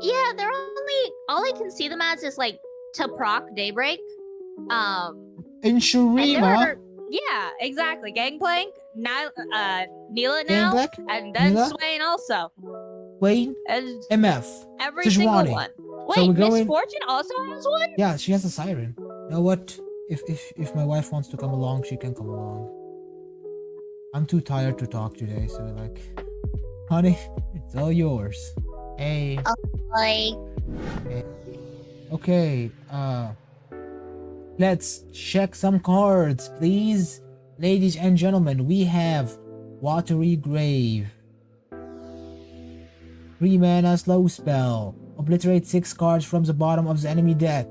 Yeah, they're all I can see them as is like to proc Daybreak. In And Shurima. there are, yeah, exactly. Gangplank, Nilah now, Gangplank, and then Nilah, Swain also. Wayne, And MF, every single Sejuani. one. Wait, So we're Miss going. Fortune also has one? Yeah, she has a siren. You know what? If my wife wants to come along, she can come along. I'm too tired to talk today, so like, honey, it's all yours. Hey. Like, Hey. Okay. Let's check some cards, please. Ladies and gentlemen, we have Watery Grave. 3 mana slow spell. Obliterate 6 cards from the bottom of the enemy deck.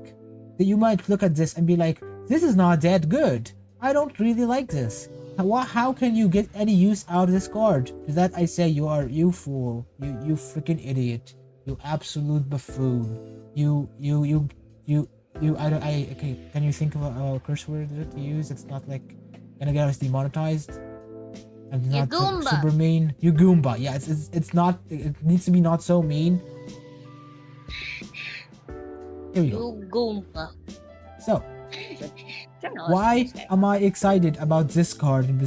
You might look at this and be like, this is not that good. I don't really like this. How can you get any use out of this card? To that I say, you fool. You freaking idiot. You absolute buffoon. Okay, can you think of a curse word to use? It's not like gonna get us demonetized. And not super mean. You Goomba. Yeah, it's not. It needs to be not so mean. Here we go. Goomba. So, why am I excited about this card in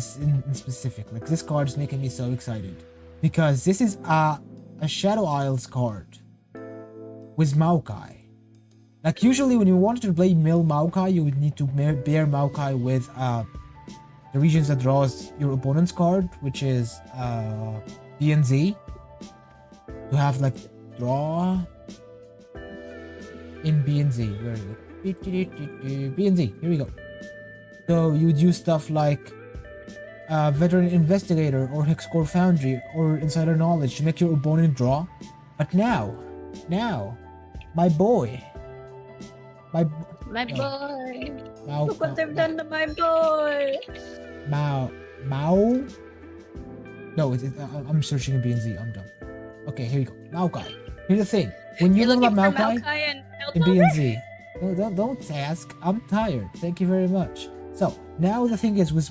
specific? Like, this card is making me so excited because this is a Shadow Isles card with Maokai. Like, usually when you wanted to play mill Maokai, you would need to pair Maokai with the regions that draws your opponent's card, which is B and Z, to have like draw in B and Z. Where is it? B and Z. Here we go. So you'd use stuff like Veteran Investigator or Hexcore Foundry or Insider Knowledge to make your opponent draw. But now, my boy. My boy. Look what they've done to my boy. Mao. No, I'm searching in BNZ. I'm done. Okay, here we go. Maokai. Here's the thing. When you level up Maokai in BNZ, no, don't ask. I'm tired. Thank you very much. So now the thing is with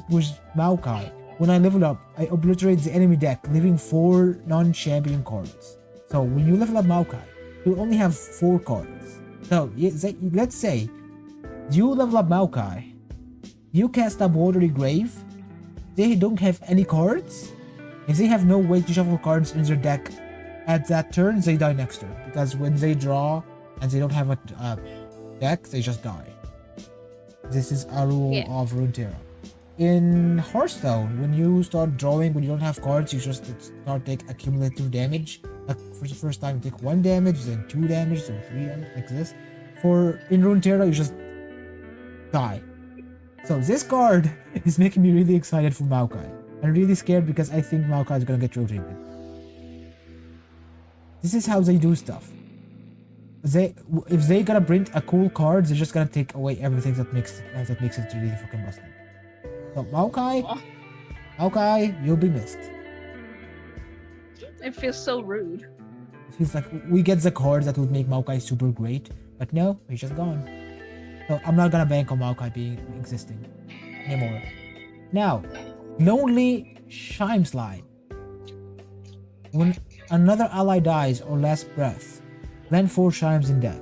Maokai, when I level up, I obliterate the enemy deck, leaving 4 non-champion cards. So when you level up Maokai, you only have 4 cards. So let's say you level up Maokai, you cast up Watery Grave, they don't have any cards. If they have no way to shuffle cards in their deck at that turn, they die next turn. Because when they draw and they don't have a deck, they just die. This is a rule of Runeterra. In Hearthstone, when you start drawing, when you don't have cards, you just start take accumulative damage. Like for the first time, you take 1 damage, then 2 damage, then 3 damage, like this. In Runeterra, you just die. So this card is making me really excited for Maokai. I'm really scared because I think Maokai is gonna get rotated. This is how they do stuff. If they gonna print a cool card, they're just gonna take away everything that makes it really fucking busted. So Maokai, you'll be missed. It feels so rude. It feels like we get the cards that would make Maokai super great, but no, he's just gone. So I'm not gonna bank on Maokai existing anymore. Now, Lonely Chime Slide. When another ally dies or last breath, land 4 chimes in deck.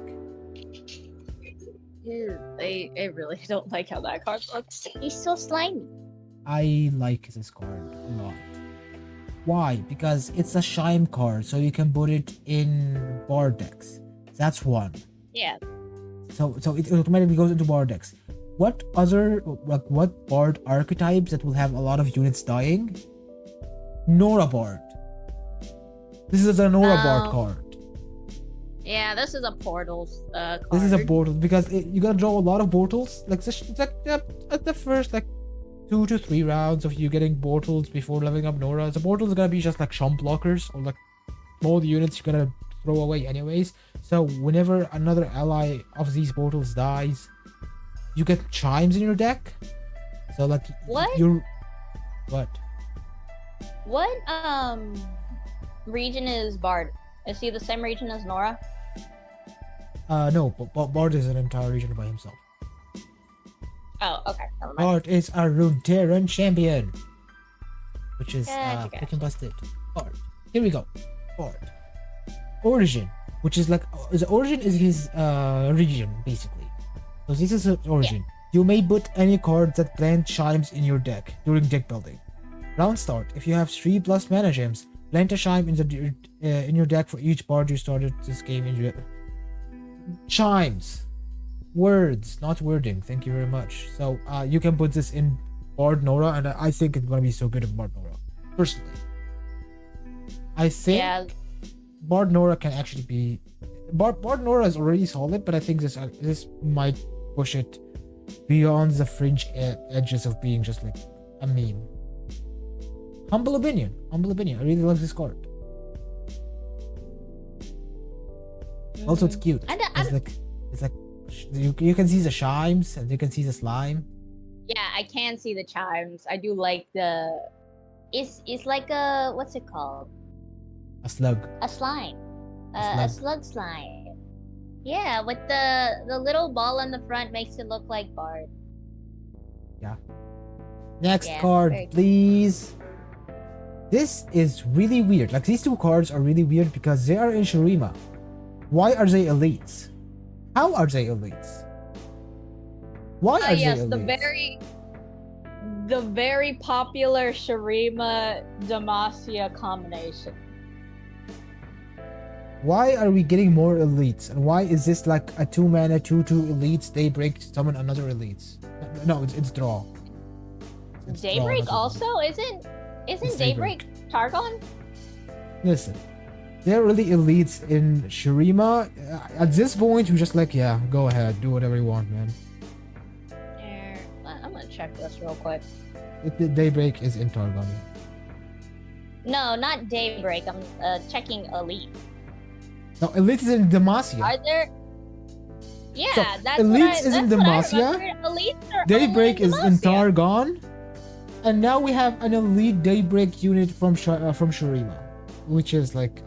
I really don't like how that card looks. He's so slimy. I like this card a lot. Why? Because it's a Chime card, so you can put it in Bard decks. That's one. Yeah. So it automatically goes into Bard decks. What Bard archetypes that will have a lot of units dying? Nora Bard. This is a Nora Bard card. Yeah, this is a portals card. This is a portal because you gotta draw a lot of portals. Like it's like at the first 2 to 3 rounds of you getting portals before leveling up Nora. The portals are gonna be just like chump blockers or like small units you're gonna throw away anyways. So whenever another ally of these portals dies, you get chimes in your deck. So like what? What region is Bard? Is he the same region as Nora? No, Bard is an entire region by himself. Oh, okay. Never mind. Bard is a Runeterran champion, which is freaking busted. Bard. Here we go. origin, which is like the origin is his region basically. So this is his origin. You may put any card that plant chimes in your deck during deck building. Round start. If you have 3+ mana gems, plant a chime in your deck for each card you started this game in. Chimes, words, not wording. Thank you very much. So you can put this in Bard Nora, and I think it's gonna be so good in Bard Nora. Personally, I think Bard Nora can actually be Bard Nora is already solid, but I think this might push it beyond the fringe edges of being just like a meme. Humble opinion. I really love this card. Also, it's cute. It's like you can see the chimes and you can see the slime. Yeah, I can see the chimes. I do like the. It's like a, what's it called? A slug. A slime. A slug slime. Yeah, with the little ball on the front makes it look like Bard. Yeah. Next card, please. This is really weird. Like, these two cards are really weird because they are in Shurima. Why are they elites? How are they elites? Why are they elites? The very popular Shurima Demacia combination. Why are we getting more elites? And why is this like a 2-mana 2/2 elites Daybreak summon another elites? No, it's draw. It's Daybreak draw, also isn't Daybreak Targon? Listen, they're really elites in Shurima. At this point, you're just like, yeah, go ahead, do whatever you want, man. I'm gonna check this real quick. Daybreak is in Targon. No, not Daybreak. I'm checking Elite. No, Elite is in Demacia. Are there? Yeah, so, that's Elite is in Demacia. Daybreak is in Targon, and now we have an Elite Daybreak unit from Shurima, which is like,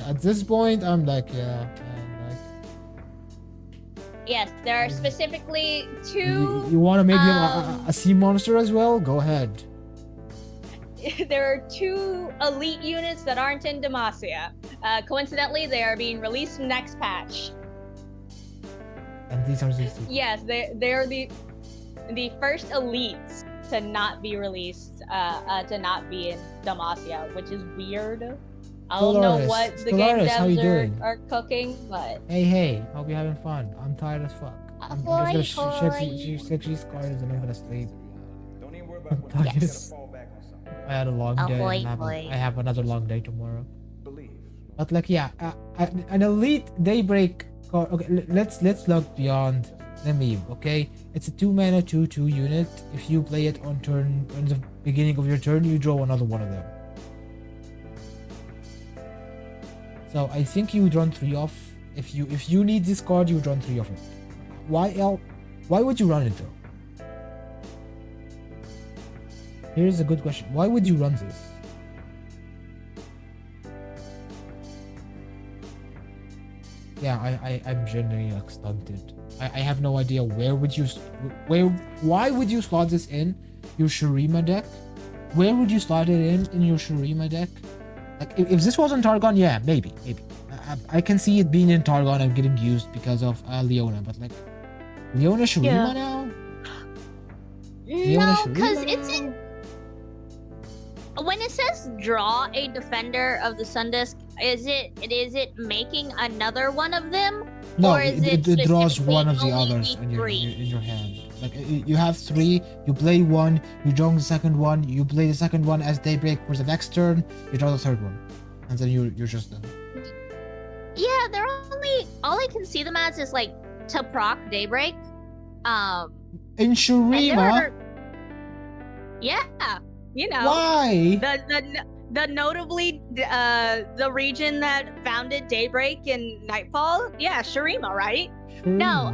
at this point, I'm like, yeah. Yes, there are specifically two. You want to make him a sea monster as well? Go ahead. There are two elite units that aren't in Demacia. Coincidentally, they are being released next patch. And these are these two. Yes, they're the first elites to not be released, to not be in Demacia, which is weird. I don't know what the game devs are cooking, but... Hey, hope you're having fun. I'm tired as fuck. I'm just gonna check these cards and I'm gonna sleep. I'm tired. Yes. I had a long day and I have another long day tomorrow. But like, yeah, an elite Daybreak card. Okay, let's look beyond the meme, okay? It's a 2-mana 2/2 unit. If you play it on the beginning of your turn, you draw another one of them. So I think you would run 3 off. If you need this card, you would run 3 off it. Why would you run it though? Here's a good question. Why would you run this? Yeah, I'm genuinely like stunted. I have no idea why would you slot this in your Shurima deck? Where would you slot it in your Shurima deck? Like, if this wasn't Targon, yeah, maybe. I can see it being in Targon and getting used because of Leona, but like, Leona Shurima now? No, because it's in... When it says draw a defender of the Sundisk, is it making another one of them? No, or is it draws one of the others in your hand. Like, you have 3, you play 1, you draw the second one, you play the second one as Daybreak for the next turn, you draw the third one, and then you're just done. Yeah, they're all I can see them as is like to proc Daybreak. In Shurima. Yeah, you know. Why? The notably the region that founded Daybreak and Nightfall. Yeah, Shurima, right? Shurima. No,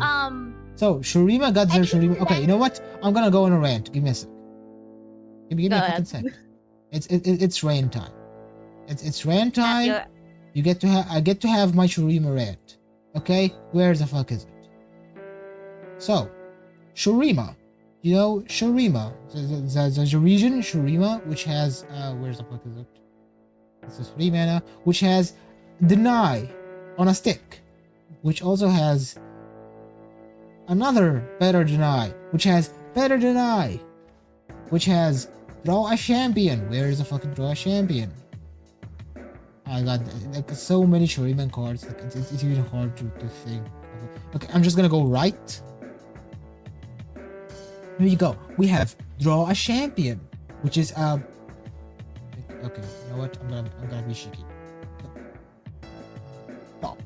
So Shurima got their Shurima. Okay, you know what? I'm gonna go on a rant. Give me a sec. Give me a fucking sec. It's rain time. It's rain time. I get to have my Shurima rant. Okay, where the fuck is it? So, Shurima. You know, Shurima, the region Shurima, which has where's the fuck is it? This is 3 mana, which has Deny, on a stick, which also has another Better Deny, which has Better Deny, which has Draw a Champion. Where is the fucking Draw a Champion? I got like so many Shuriman cards. Like it's even hard to think. Okay, I'm just gonna go right. Here you go. We have Draw a Champion, which is okay. You know what? I'm gonna be cheeky. Stop.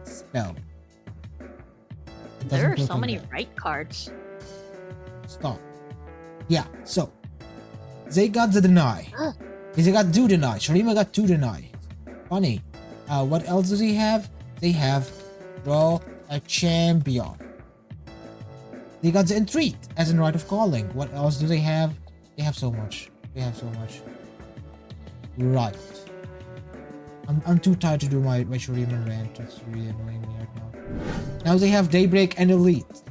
Spell. There are so many right cards. Stop. Yeah. So they got the deny. They got two deny. Shurima got two deny. Funny. What else does he have? They have Draw a Champion. They got the Entreat as in Rite of Calling. What else do they have? They have so much. They have so much. Right. I'm too tired to do my Shuriman rant. It's really annoying me right now. Now they have Daybreak and Elite.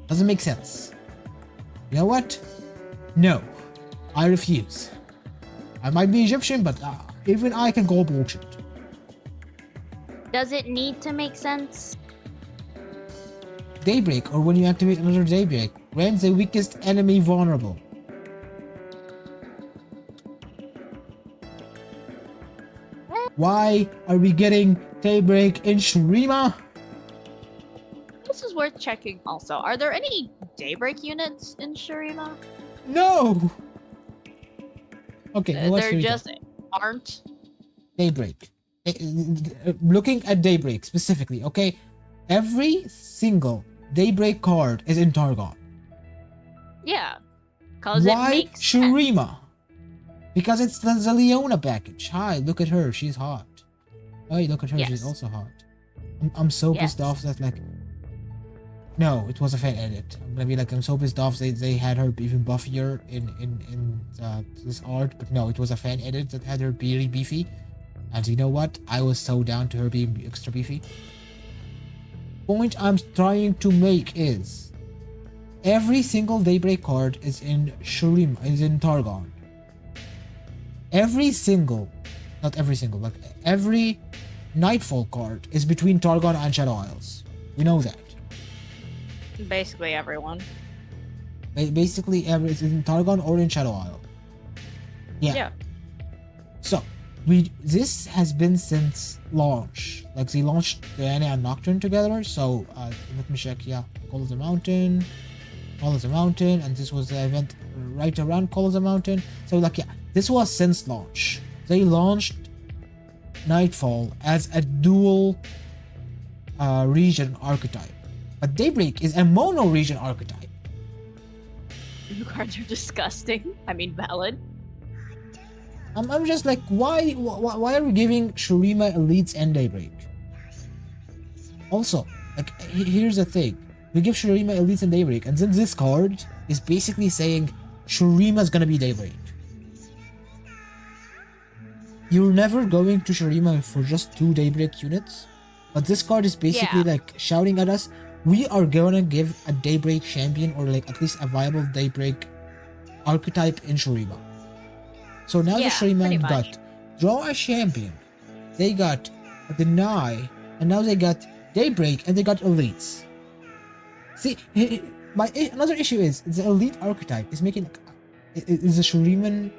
Doesn't make sense. You know what? No. I refuse. I might be Egyptian, but even I can call bullshit. Does it need to make sense? Daybreak, or when you activate another Daybreak, grants the weakest enemy vulnerable. Why are we getting Daybreak in Shurima? This is worth checking also. Are there any Daybreak units in Shurima? No! Okay, there just aren't. Daybreak. Looking at Daybreak specifically, okay? Every single Daybreak card is in Targon. Yeah. Cause why it makes Shurima? Sense. Because it's the Leona package. Hi, look at her. She's hot. Hey, look at her. Yes. She's also hot. I'm so pissed off that like... No, it was a fan edit. I'm gonna be like, I'm so pissed off they had her even buffier in this art, but no, it was a fan edit that had her really beefy. And you know what? I was so down to her being extra beefy. Point I'm trying to make is every single Daybreak card is in Shurima, is in Targon. Every Nightfall card is between Targon and Shadow Isles. We know that. Basically everyone. Basically it's in Targon or in Shadow Isle. Yeah. So this has been since launch. Like they launched Diana and Nocturne together. So let me check. Yeah, Call of the Mountain, and this was the event right around Call of the Mountain. So like yeah, this was since launch. They launched Nightfall as a dual region archetype, but Daybreak is a mono region archetype. New cards are disgusting. I mean, valid. I'm just like, why are we giving Shurima Elites and Daybreak? Also, like, here's the thing. We give Shurima Elites and Daybreak, and then this card is basically saying Shurima's gonna be Daybreak. You're never going to Shurima for just 2 Daybreak units, but this card is basically like shouting at us, we are gonna give a Daybreak champion, or like at least a viable Daybreak archetype in Shurima. So now the Shuriman got Draw a Champion, they got a Deny, and now they got Daybreak, and they got Elites. See, another issue is the Elite archetype is making... Is the Shuriman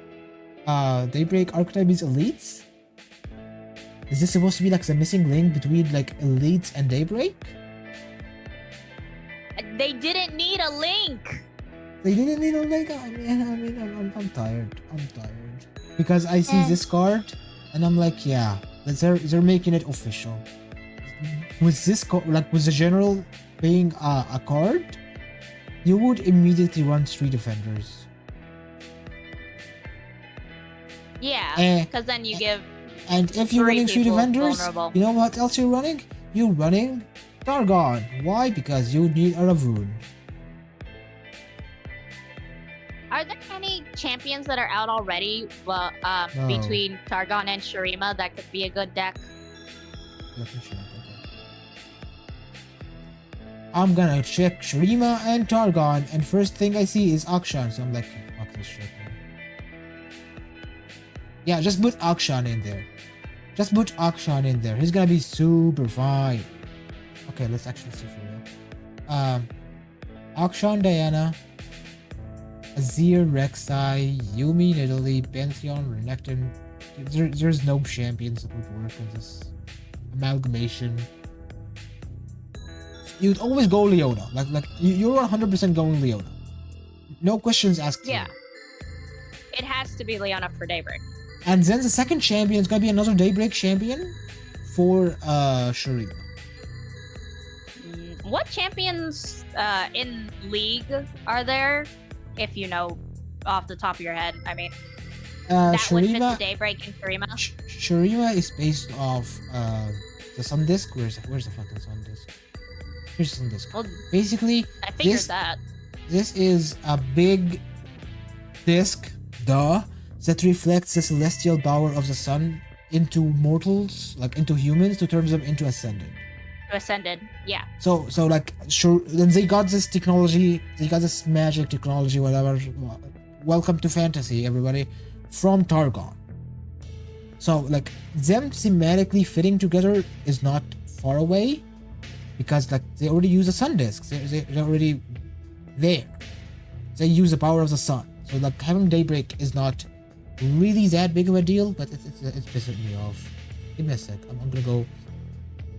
Daybreak archetype is Elites? Is this supposed to be like the missing link between like Elites and Daybreak? They didn't need a link! They didn't need a link? I'm tired. Because I see this card, and I'm like, yeah, they're making it official. With this card, like with the general being a card, you would immediately run 3 defenders. Yeah, because then you give. And if you're running 3 defenders, you know what else you're running? You're running Targon. Why? Because you need a Ravun. Are there any champions that are out already between Targon and Shurima that could be a good deck? Let me check. I'm gonna check Shurima and Targon, and first thing I see is Akshan, so I'm like, fuck this shit, man. Yeah, just put Akshan in there. Just put Akshan in there. He's gonna be super fine. Okay, let's actually see for real. Akshan, Diana, Azir, Rek'Sai, Yumi, Nidalee, Pantheon, Renekton. There's no champions that would work in this amalgamation. You'd always go Leona. Like you're 100% going Leona. No questions asked. Yeah. It has to be Leona for Daybreak. And then the second champion is gonna be another Daybreak champion for Shurima. What champions in League are there? If you know off the top of your head, I mean. That Shurima, would fit the Daybreak and Shurima. Shurima is based off the Sun Disc. Where's the fucking Sun Disc? Here's the Sun Disc. Well, basically, I figured that. This is a big disc, that reflects the celestial power of the sun into mortals, like into humans, to turn them into ascended. Yeah. So like, sure, then they got this technology, they got this magic technology, whatever. Welcome to fantasy, everybody, from Targon. So like, them thematically fitting together is not far away, because like they already use the sun discs. They're already there. They use the power of the sun. So like, having Daybreak is not really that big of a deal, but it's pissing me off. Give me a sec. I'm gonna go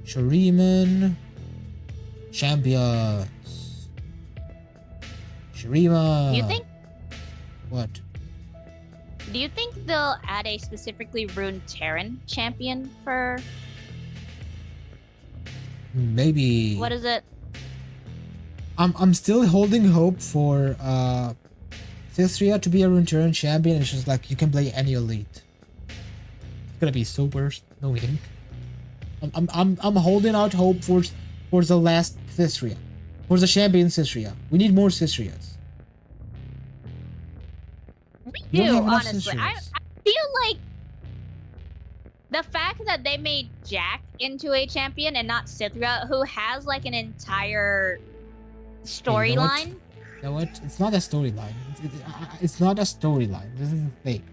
Shuriman champions. Shurima. You think? What? Do you think they'll add a specifically Runeterran champion for? Maybe. What is it? I'm still holding hope for Thistria to be a Runeterran champion. It's just like, you can play any elite. It's gonna be super annoying. I'm holding out hope for the last Thistria, for the champion Thistria. We need more Thistrias. We do, honestly. I feel like the fact that they made Jack into a champion and not Cithria, who has like an entire storyline. You know what? It's not a storyline. It's not a storyline. This is the thing.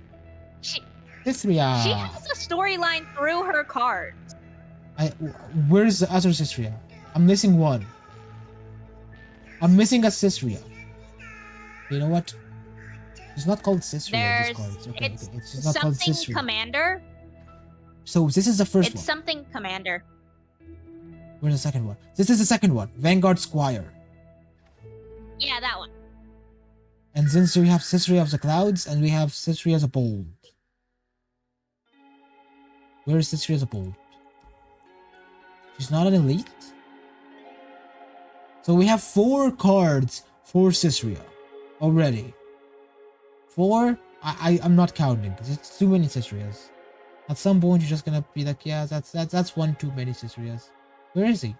Thistria. She has a storyline through her cards. Where's the other Thistria? I'm missing one. I'm missing a Thistria. You know what? It's not called Thistria. This card. Okay. It's just not called Thistria. Commander. So this is the first one. It's something Commander. Where's the second one? This is the second one. Vanguard Squire. Yeah, that one. And since we have Thistria of the Clouds, and we have Thistria as a Bold. Where is Thistria as a Bold? She's not an elite? So we have 4 cards for Thistria already. 4? I'm not counting, because it's too many Thistrias. At some point, you're just gonna be like, yeah, that's one too many Thistrias. Where is he?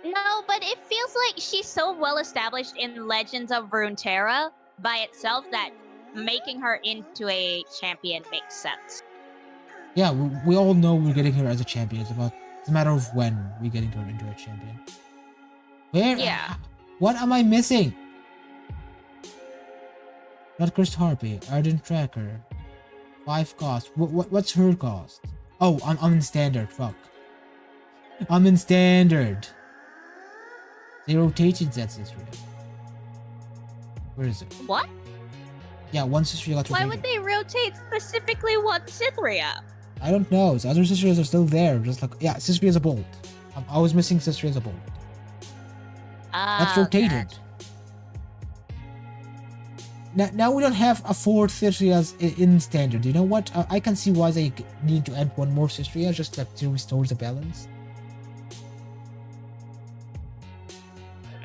No, but it feels like she's so well established in Legends of Runeterra by itself that making her into a champion makes sense. Yeah, we all know we're getting her as a champion. It's a matter of when we're getting her into a champion. Where? Yeah. What am I missing? Not Cursed Harpy, Ardent Tracker. 5 cost. What's her cost? Oh, I'm in standard. Fuck. I'm in standard. They rotated that Thistria. Where is it? What? Yeah, one Thistria got rotated. Why would they rotate specifically one Thistria? I don't know. The other Thistrias are still there. Just like, yeah, Thistria is a Bolt. I was missing Thistria as a Bolt. That's rotated. Now we don't have a 4 Thistrias in standard. You know what? I can see why they need to add one more Thistria just like to restore the balance.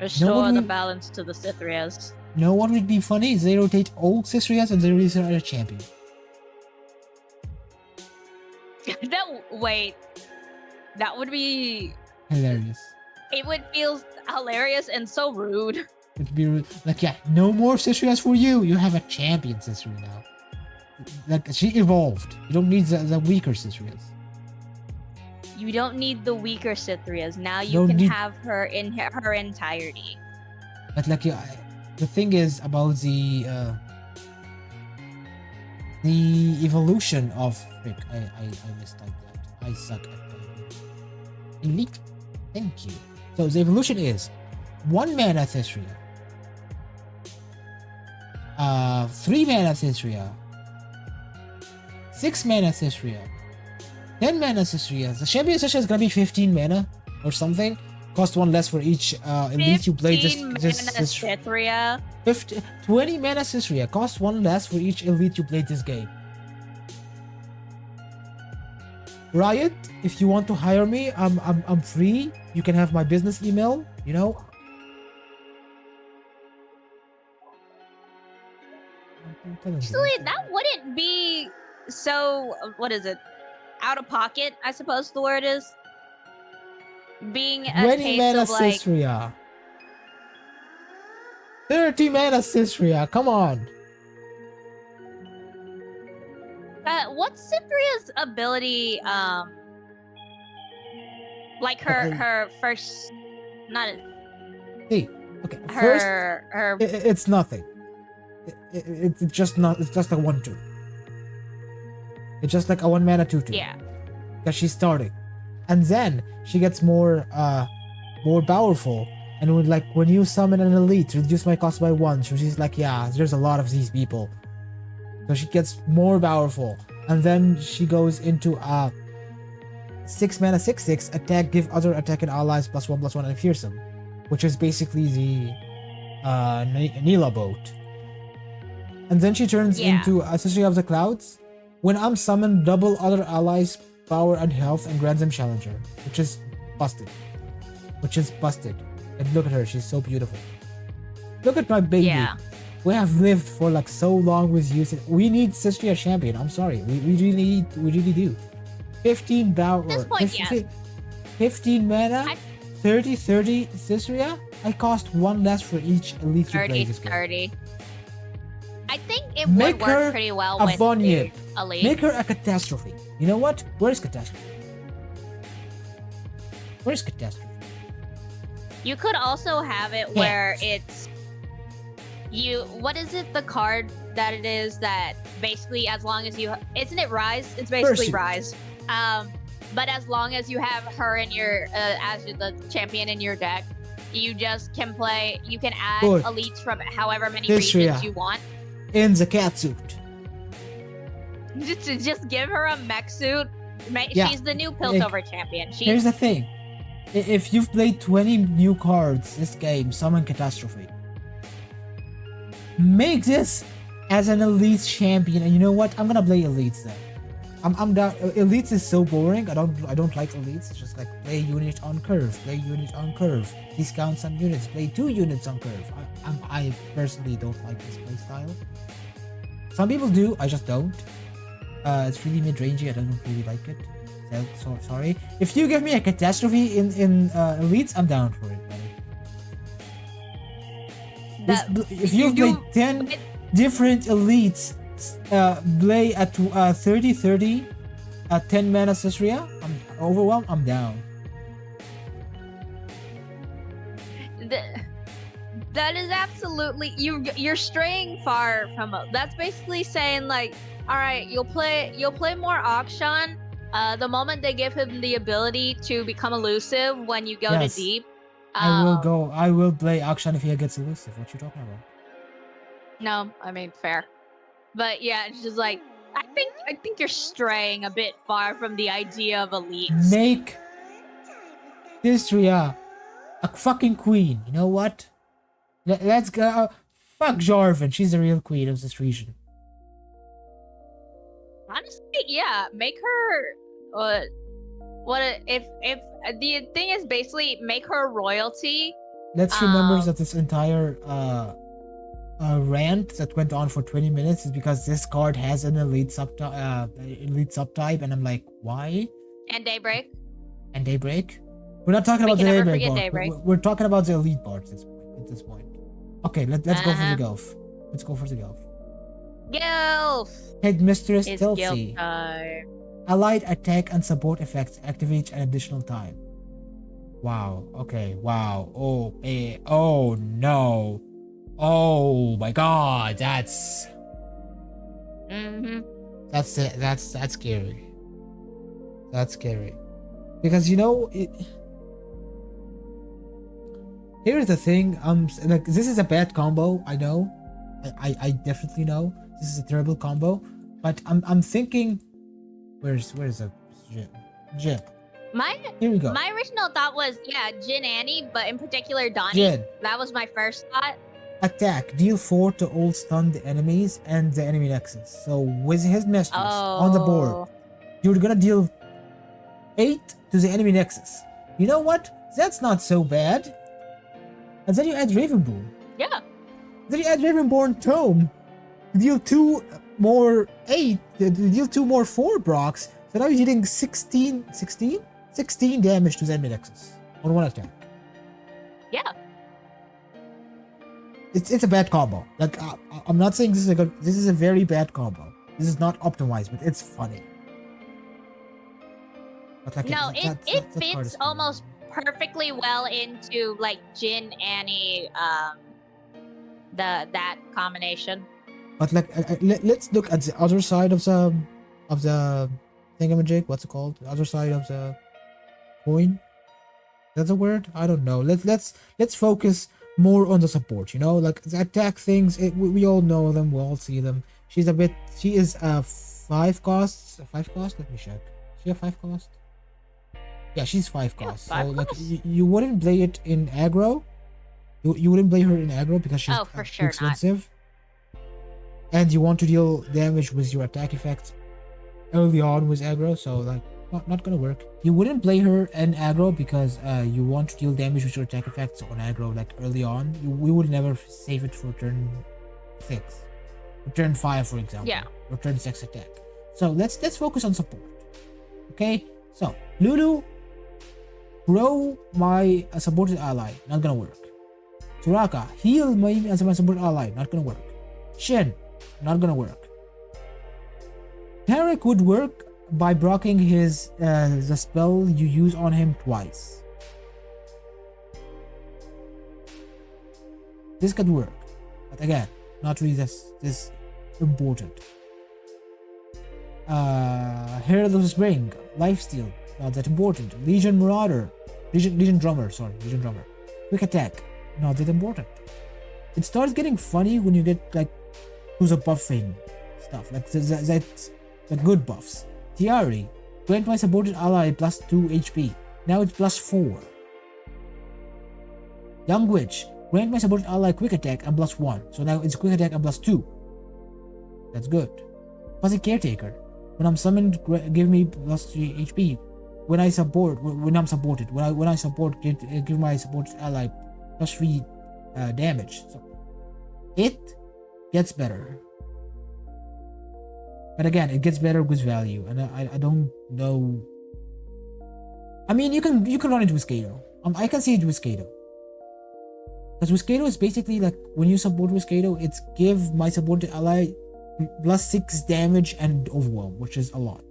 Restore the balance to the Thithrias. No, what would be funny is they rotate all Thistrias and they release her as a champion. Wait. That would be hilarious. It would feel hilarious and so rude. It'd be rude. Like, yeah, no more Thistrias for you. You have a champion Thistria now. Like, she evolved. You don't need the weaker Thistrias. You don't need the weaker Thithrias. Now you can have her in her entirety. But like, the thing is about the The evolution of frick, I mistyped that. I suck at typing. Elite. Thank you. So the evolution is 1 mana Thistria, 3 mana Thistria, 6 mana Thistria, 10 mana Thistria. The champion Thistria is gonna be 15 mana or something. Cost 1 less for each elite you play this Thistria. 20 mana Thistria. Cost 1 less for each elite you play this game. Riot, if you want to hire me, I'm free. You can have my business email, you know. Actually, that wouldn't be so, what is it? Out of pocket, I suppose the word is. Being a case of like... Thistria. 30 mana Thistria, come on. What's Cythria's ability, like her first, not... Hey, okay, it's nothing. It's just not, it's just a 1/2. It's just like a 1 mana 2/2. Yeah. Because she's starting. And then she gets more powerful. And when you summon an elite, reduce my cost by 1. So she's like, yeah, there's a lot of these people. So she gets more powerful. And then she goes into 6 mana 6/6 attack, give other attacking allies +1/+1 and fearsome. Which is basically the Nilah boat. And then she turns into Associate of the Clouds. When I'm summoned, double other allies' power and health and grants them Challenger, which is busted. And look at her, she's so beautiful. Look at my baby. Yeah. We have lived for like so long with you. We need Thistria champion. I'm sorry, we really do. 15 power. 15 mana. 30 Thistria. I cost 1 less for each elite you play this game. 30. I think it would work pretty well with the elite. Make her a catastrophe. You know what? Where's catastrophe? You could also have it where it's what is it, the card that it is that basically as long as you, isn't it Rise? It's basically Rise. But as long as you have her in your as the champion in your deck, you just can play, you can add elites from however many regions you want. In the cat suit. Just give her a mech suit. She's the new Piltover champion. Here's the thing. If you've played 20 new cards this game, summon Catastrophe. Make this as an elite champion, and you know what? I'm gonna play elites then. I'm down. Elites is so boring. I don't like elites. It's just like play unit on curve, discount some units, play 2 units on curve. I personally don't like this playstyle. Some people do, I just don't. It's really mid-rangey. I don't really like it. So sorry. If you give me a catastrophe in elites, I'm down for it, buddy. If you've played 10 different elites, play at 30/30 at 10 mana Thistria, I'm overwhelmed. I'm down. That is absolutely, you're straying far from it. That's basically saying like, all right, you'll play more Akshan. The moment they give him the ability to become elusive when you go to deep. I will play Akshan if he gets elusive. What you talking about? No, I mean fair. But yeah, it's just like I think you're straying a bit far from the idea of elites. Make Thistria a fucking queen. You know what? Let's go. Fuck Jarvan. She's the real queen of this region. Honestly, yeah. Make her. If the thing is basically make her royalty. Let's remember that this entire rant that went on for 20 minutes is because this card has an elite subtype, and I'm like, why? And Daybreak. We're not talking about the Daybreak. We're talking about the elite part at this point. Okay, let's go for the Gulf. Let's go for the Gulf. Gulf. Headmistress Tilsy. Allied attack and support effects activate an additional time. Wow. Okay. Wow. Oh no. Oh my god. That's That's it. That's scary. That's scary. Because you know it. Here's the thing. Like this is a bad combo. I know. I definitely know this is a terrible combo. But I'm thinking. Where's the Jin? Here we go. My original thought was Jin Annie, but in particular Donnie. Jin. That was my first thought. Attack. Deal 4 to all stunned enemies and the enemy nexus. So with his mistress on the board, you're gonna deal 8 to the enemy nexus. You know what? That's not so bad. And then you add Ravenborn. Yeah. Then you add Ravenborn Tome. Deal 2 more 8. Deal 2 more 4 Brocs. So now you're dealing 16 damage to the enemy nexus on one attack. Yeah. It's a bad combo. Like I'm not saying this is a very bad combo. This is not optimized, but it's funny. But like it fits almost perfectly well into like Jin Annie that combination. But like let's look at the other side of the thingamajig. What's it called? The other side of the coin. That's a word? I don't know. Let's focus more on the support, you know, like the attack things. We all know them, we all see them. She is 5 costs. 5 cost? Let me check. Is she a 5 cost? Yeah, she's 5 cost. So like you wouldn't play it in aggro. You wouldn't play her in aggro because she's too expensive. And you want to deal damage with your attack effects early on with aggro, so like not gonna work. You wouldn't play her in aggro because you want to deal damage with your attack effects on aggro like early on. We would never save it for turn 6, or turn 5, for example. Yeah. Or turn 6 attack. So let's focus on support. Okay. So Lulu, grow my supported ally. Not gonna work. Soraka, heal me as my support ally. Not gonna work. Shin, not gonna work. Tarek would work by blocking his the spell you use on him twice. This could work, but again, not really this important. Herald of the Spring, Lifesteal, not that important. Legion Drummer. Quick Attack, not that important. It starts getting funny when you get like to the buffing stuff, like the good buffs. Tiari, grant my supported ally plus 2 HP. Now it's plus 4. Young Witch, grant my supported ally quick attack and plus 1. So now it's quick attack and plus 2. That's good. Fuzzy Caretaker, when I'm summoned, give me plus 3 HP. When I'm supported, give my supported ally plus 3 damage. So it gets better. But again, it gets better with value, and I don't know. I mean, you can run it with Kato. I can see it with Kato. Because with Kato is basically like when you support with Kato, it's give my supported ally plus 6 damage and overwhelm, which is a lot.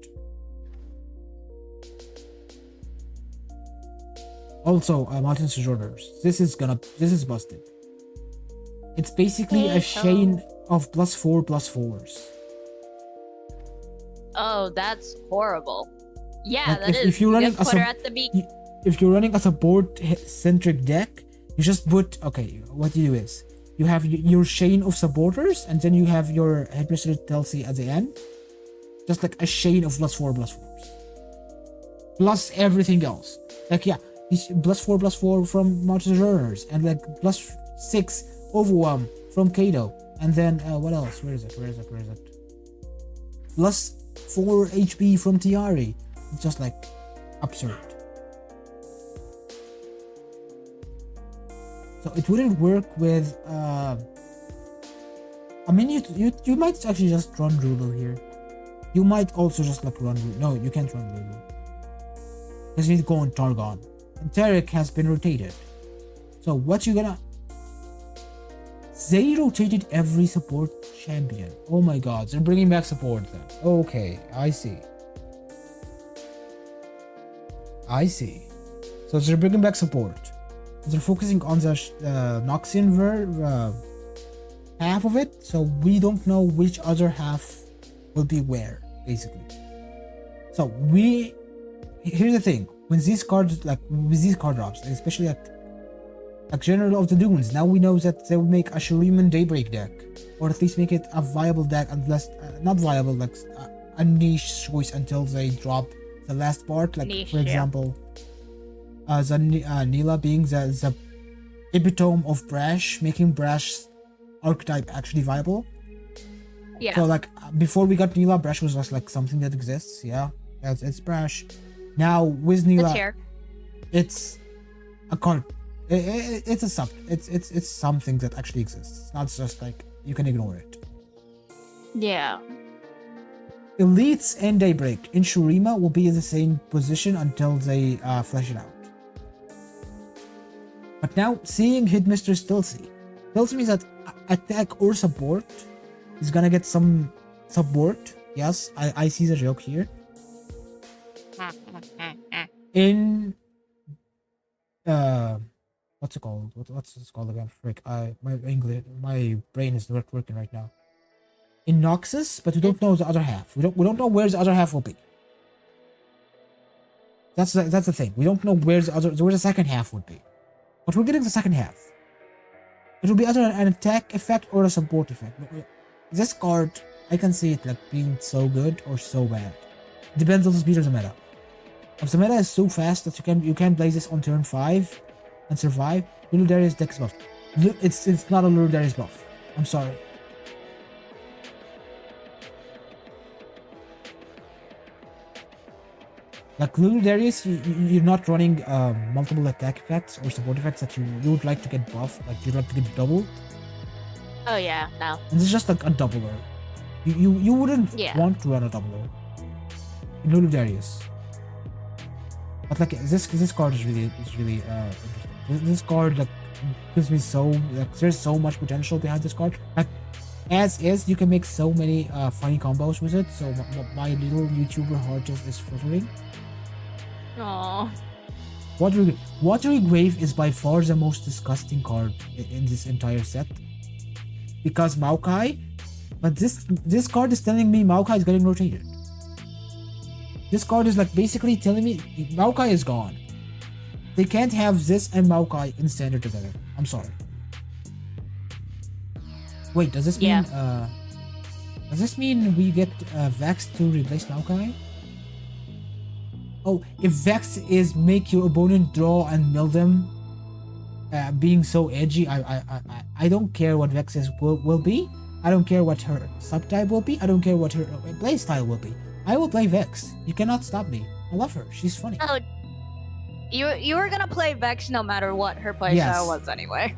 Also, Mountain Sojourners. This is busted. It's basically a chain of plus 4/+4s. Oh, that's horrible. Yeah, like that is. If you're running if you're running a support-centric deck, you just put, okay, what you do is, you have your chain of supporters, and then you have your Headmistress Telsi at the end. Just like a chain of +4/+4s. Plus everything else. Like, yeah, +4/+4 from Mountain Sojourners, and like +6 overwhelm from Kato. And then, what else? Where is it? Plus 4 HP from Tiari. It's just like absurd. So it wouldn't work with I mean, you might actually just run Rulo here. You might also just like run Rulo. No, you can't run Rulo. Because you need to go on Targon. And Tarek has been rotated. So what you gonna... They rotated every support champion. Oh my god, they're bringing back support then. Okay, I see. So they're bringing back support. They're focusing on the Noxian half of it, so we don't know which other half will be where, basically. So here's the thing, when these cards, like with these card drops, especially at General of the Dunes, now we know that they will make a Shuriman Daybreak deck, or at least make it a viable deck, unless not viable, like a niche choice until they drop the last part, like niche, for example, the Nilah being the epitome of Brash, making Brash archetype actually viable. Yeah. So like before we got Nilah, Brash was just like something that exists. Yeah, it's Brash. Now with Nilah, it's a card. It's something that actually exists. It's not just like you can ignore it. Yeah. Elites and Daybreak in Shurima will be in the same position until they flesh it out. But now seeing Headmistress Stealthy tells me that attack or support is gonna get some support. Yes, I see the joke here. In what's it called? What's this called again? Frick, my brain is not working right now. In Noxus, but we don't know the other half. We don't know where the other half will be. That's the thing. We don't know where the second half would be. But we're getting the second half. It will be either an attack effect or a support effect. This card, I can see it like being so good or so bad. Depends on the speed of the meta. If the meta is so fast that you can play this on turn 5 and survive, Lulu Darius deck is buffed. It's not a Lulu Darius buff. I'm sorry. Like Lulu Darius, you're not running multiple attack effects or support effects that you would like to get buffed, like you'd like to get double. Oh yeah, no. And this is just like a doubler. You wouldn't want to run a doubler in Lulu Darius. But like this card is really interesting. This card like gives me so like there's so much potential behind this card. Like as is, you can make so many funny combos with it. So my little YouTuber heart just is fluttering. Aww. Watery Grave is by far the most disgusting card in this entire set. Because Maokai, but this card is telling me Maokai is getting rotated. This card is like basically telling me Maokai is gone. They can't have this and Maokai in standard together. I'm sorry. Wait, does this mean we get Vex to replace Maokai? Oh, if Vex is make your opponent draw and mill them, being so edgy, I don't care what Vex will be. I don't care what her subtype will be. I don't care what her playstyle will be. I will play Vex. You cannot stop me. I love her. She's funny. Oh, you were gonna play Vex no matter what her playstyle was anyway.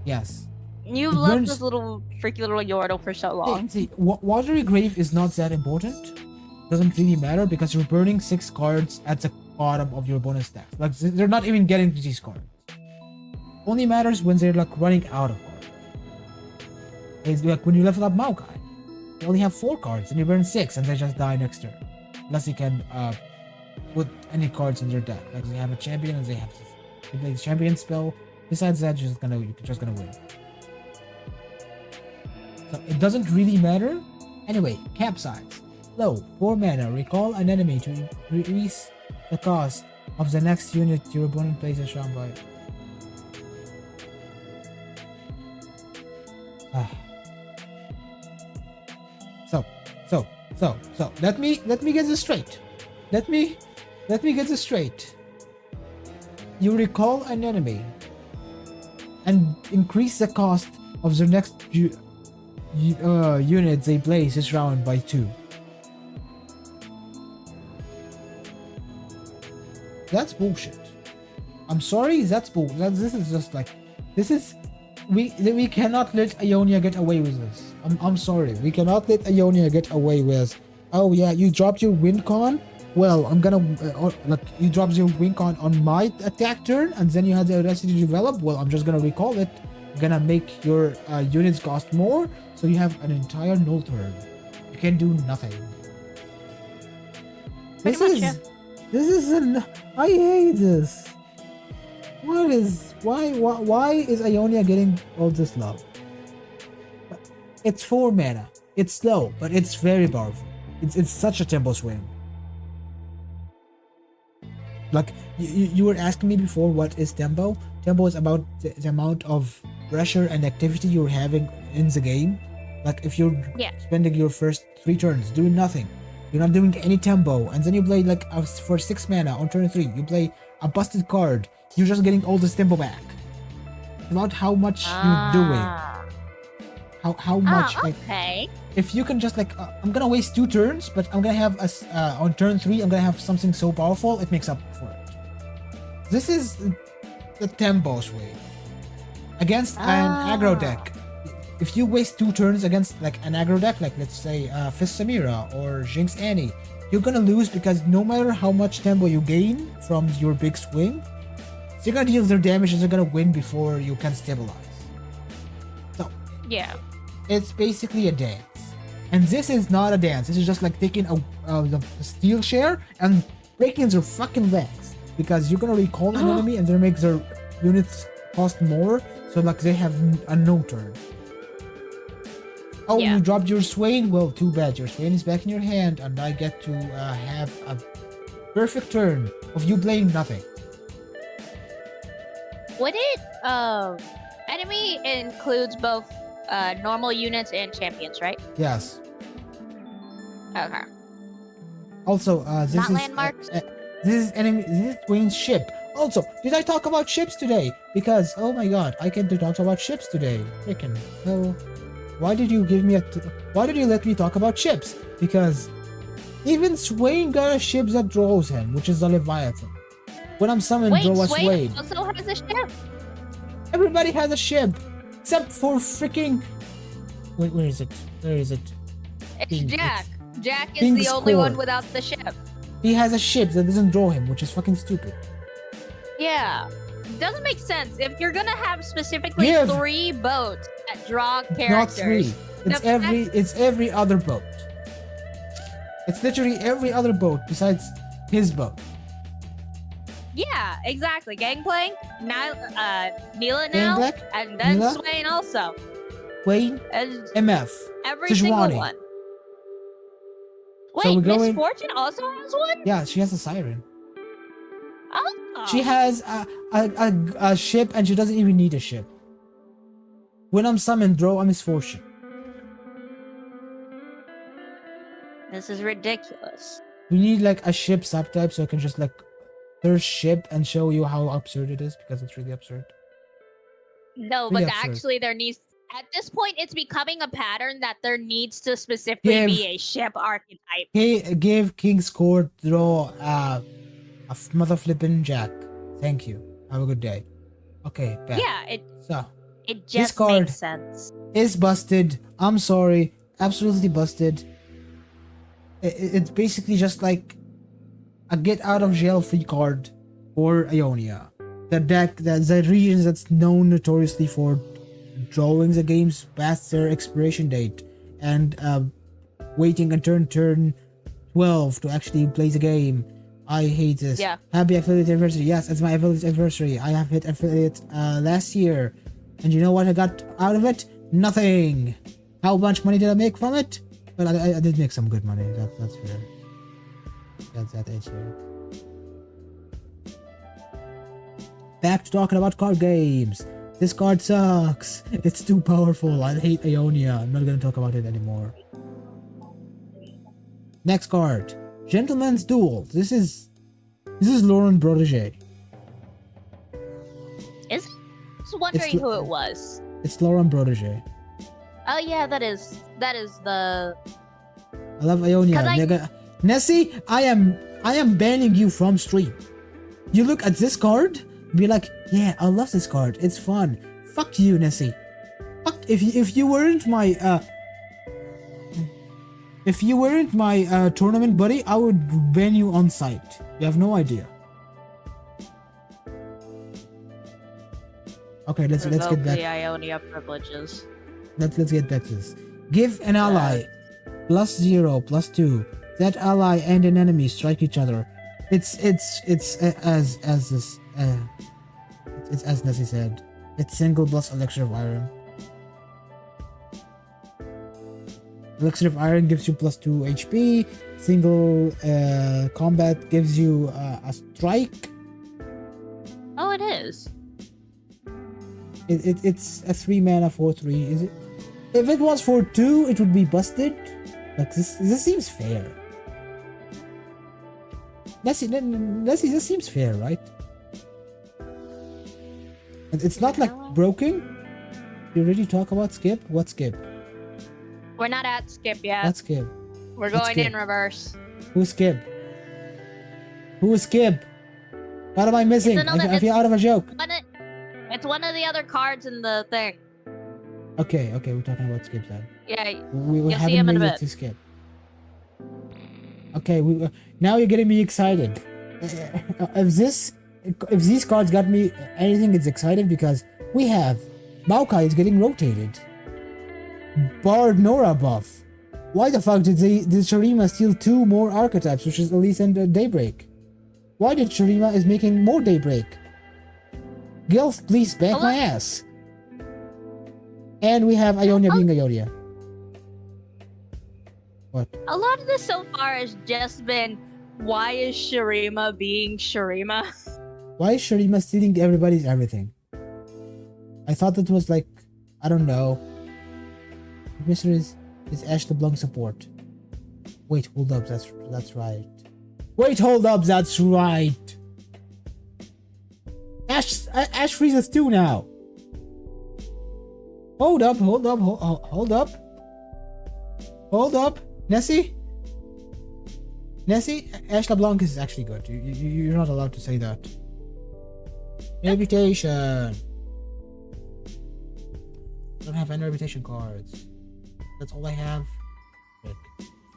Yes. You loved this little freaky little Yordle for so long. See, Watery Grave is not that important. Doesn't really matter because you're burning 6 cards at the bottom of your bonus stack. Like they're not even getting to these cards. Only matters when they're like running out of cards. It's like when you level up Maokai, you only have 4 cards and you burn 6 and they just die next turn. Unless you can put any cards in their deck. Like they have a champion and they have to play the champion spell. Besides that, you're just gonna win. So it doesn't really matter. Anyway, Capsize. Low, 4 mana, recall an enemy to increase the cost of the next unit your opponent places around by. So, let me get this straight. Let me get this straight. You recall an enemy and increase the cost of the next unit they place this round by 2. That's bullshit. I'm sorry, that's bull. This is just like, we cannot let Ionia get away with this. I'm sorry, we cannot let Ionia get away with. Oh yeah, you dropped your win con. Well, I'm gonna like you dropped your win con on my attack turn, and then you had the audacity to develop. Well, I'm just gonna recall it. I'm gonna make your units cost more, so you have an entire null turn. You can do nothing. This is I hate this. Why is Ionia getting all this love? It's 4 mana. It's slow, but it's very powerful. It's such a tempo swing. Like you were asking me before, what is tempo? Tempo is about the amount of pressure and activity you're having in the game. Like if you're spending your first 3 turns doing nothing, you're not doing any tempo, and then you play like for 6 mana on turn 3, you play a busted card, you're just getting all this tempo back. It's about how much you're doing. How much? Okay. Like, if you can just like, I'm gonna waste 2 turns, but I'm gonna have on turn 3, I'm gonna have something so powerful, it makes up for it. This is the tempo swing against an aggro deck. If you waste 2 turns against like an aggro deck, like let's say Fist Samira or Jinx Annie, you're gonna lose because no matter how much tempo you gain from your big swing, they're gonna deal their damage and they're gonna win before you can stabilize. So yeah, it's basically a dance. And this is not a dance. This is just like taking the steel share and breaking their fucking legs. Because you're gonna recall an enemy and they make their units cost more. So like they have a no turn. Oh, you dropped your Swain? Well, too bad. Your Swain is back in your hand and I get to have a perfect turn of you playing nothing. Would it, enemy includes both normal units and champions, right? Yes. Okay. Also, this not is landmarks. This is enemy. This is Wayne's ship. Also, did I talk about ships today? Because oh my god, I can't talk about ships today. Freaking hell! Why did you give me why did you let me talk about ships? Because even Swain got a ship that draws him, which is the Leviathan. When I'm summoned, draw a Swain. Also has a ship. Everybody has a ship, except for freaking. Wait, where is it? Where is it? It's Jack. Jack is the only one without the ship. He has a ship that doesn't draw him, which is fucking stupid. Yeah. Doesn't make sense. If you're gonna have specifically 3 boats that draw characters. Not 3. It's every other boat. It's literally every other boat besides his boat. Yeah, exactly. Gangplank, Nilah now, Gangplank, and then Nilah, Swain also. Swain, MF, every single one. Wait, so Miss Fortune also has one? Yeah, she has a siren. Oh. She has a ship and she doesn't even need a ship. When I'm summoned, draw a Miss Fortune. This is ridiculous. We need like a ship subtype so I can just like search ship and show you how absurd it is because it's really absurd. No, really but absurd. Actually there needs, at this point it's becoming a pattern that there needs to specifically be a ship archetype. Give King's Court draw a mother flippin' Jack. Thank you. Have a good day. Okay, back. Yeah, it just this card makes sense. Is busted. I'm sorry. Absolutely busted. It's basically just like a get out of jail free card for Ionia. The deck, the region that's known notoriously for drawing the games past their expiration date and waiting until turn 12 to actually play the game. I hate this. Yeah. Happy affiliate anniversary. Yes, it's my affiliate anniversary. I have hit affiliate last year. And you know what I got out of it? Nothing. How much money did I make from it? Well, I did make some good money. That's fair. That is fair. Back to talking about card games. This card sucks. It's too powerful. I hate Ionia. I'm not gonna talk about it anymore. Next card. Gentleman's Duel. This is Lauren Protege. Is it? I was wondering who it was. It's Lauren Protege. Oh yeah, that is the. I love Ionia. Nessie, I am banning you from stream. You look at this card, be like, yeah, I love this card. It's fun. Fuck you, Nessie. Fuck if you weren't my tournament buddy, I would ban you on site. You have no idea. Okay, let's get back. The Ionia privileges. Let's get back to this. Give an ally +0/+2. That ally and an enemy strike each other. It's as Nessie said. It's single plus elixir of iron. Elixir of Iron gives you +2 HP. Single combat gives you a strike. Oh, it is. It's a 3 mana 4/3. Is it? If it was for 2, it would be busted. Like this seems fair. Nessie, this seems fair, right? And it's not like broken. You already talk about skip? What skip? We're not at skip yet. What skip? We're going in reverse. Who skip? Who skip? What am I missing? I feel out of a joke. It's one of the other cards in the thing. Okay, we're talking about skip then. Yeah, we haven't made it to skip. Okay, now you're getting me excited. If these cards got me anything, it's exciting because we have Maokai is getting rotated. Bard Nora buff. Why the fuck did Shurima steal 2 more archetypes, which is Elise and Daybreak? Why did Shurima is making more Daybreak? Gilf, please bank my ass. And we have Ionia being Ionia. What? A lot of this so far has just been, why is Shurima being Shurima? Why is Shurima stealing everybody's everything? I thought that was like, I don't know. Mr. is Ash LeBlanc support. Wait, hold up, that's right. Wait, hold up, that's right. Ash freezes 2 now. Hold up. Nessie, Ash LeBlanc is actually good. You're not allowed to say that. Reputation. I don't have any reputation cards. That's all I have.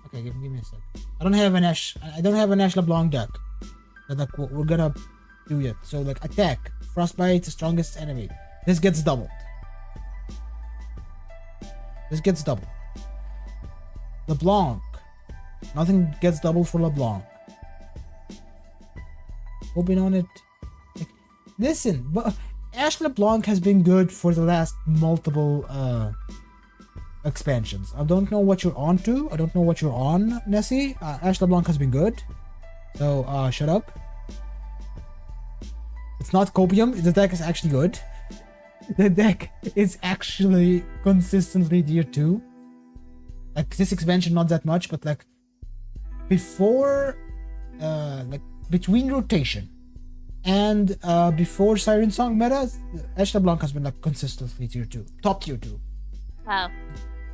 Okay, give me a sec. I don't have an Ash LeBlanc deck that we're gonna do yet. So like attack, Frostbite, the strongest enemy. This gets doubled. LeBlanc. Nothing gets doubled for LeBlanc. Hoping on it. Like, listen, but Ash LeBlanc has been good for the last multiple expansions. I don't know what you're on to. I don't know what you're on, Nessie. Ash LeBlanc has been good. So shut up. It's not copium. The deck is actually good. The deck is actually consistently tier 2. Like this expansion not that much, but like before like between rotation and before Siren Song meta, Ash LeBlanc has been like consistently tier 2, top tier 2. Oh,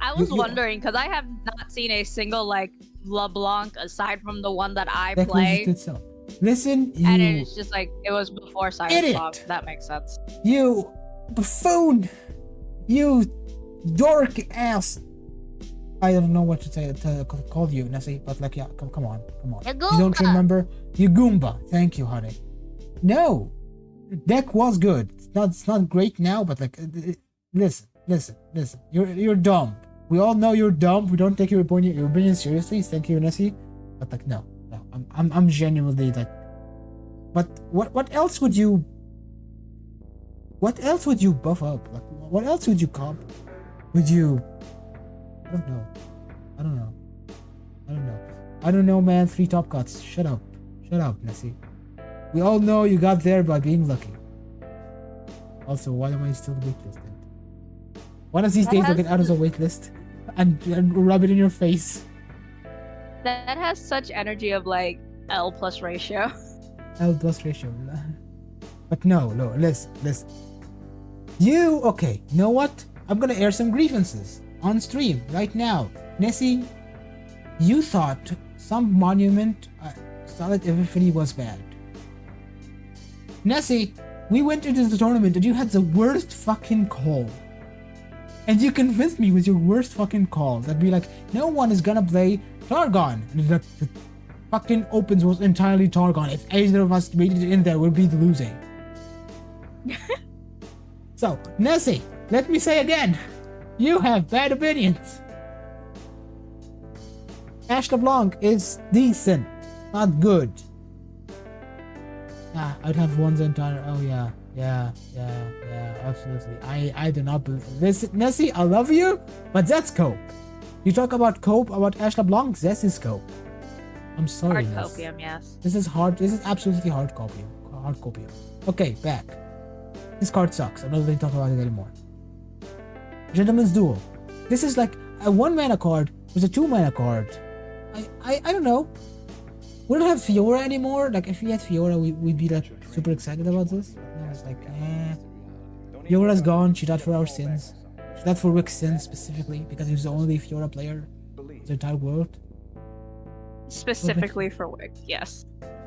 I was wondering because I have not seen a single like LeBlanc aside from the one that I play. Listen, you and it's just like it was before Siren Song. That makes sense. You buffoon, you dork ass. I don't know what to say to call you, Nessie, but like, yeah, come on. You don't remember? You Goomba. Thank you, honey. No, deck was good. It's not great now, but like, listen. You're dumb. We all know you're dumb. We don't take your opinion seriously. Thank you, Nessie. But like, no. I'm genuinely like. But what else would you? What else would you buff up? Like, what else would you comp? Would you? I don't know, man. 3 top cuts. Shut up, Nessie. We all know you got there by being lucky. Also, why am I still waitlisted? One of these days I'll get out of the waitlist and rub it in your face. That has such energy of like L plus ratio. But no, listen. Okay, you know what? I'm gonna air some grievances on stream right now. Nessie, you thought some monument Solid Epiphany was bad. Nessie, we went into the tournament and you had the worst fucking call. And you convinced me with your worst fucking call. That'd be like, no one is gonna play Targon. And the fucking opens was entirely Targon. If either of us made it in there, we'd be losing. So, Nessie, let me say again. You have bad opinions. Ash LeBlanc is decent, not good. I'd have one's entire. Oh yeah, absolutely. I do not believe this, Nessie. I love you, but that's cope. You talk about cope, about Ash LeBlanc, this is cope. I'm sorry. Hard copium, yes. This is hard. This is absolutely hard copium. Hard copium. Okay, back. This card sucks. I'm not going to talk about it anymore. Gentleman's Duel. This is like a 1 mana card with a 2 mana card. I don't know. We don't have Fiora anymore. Like if we had Fiora, we'd be like super excited about this. I was like, Fiora's gone. She died for our sins. She died for Rick's sins specifically because he was the only Fiora player in the entire world. Specifically for Wick, yes.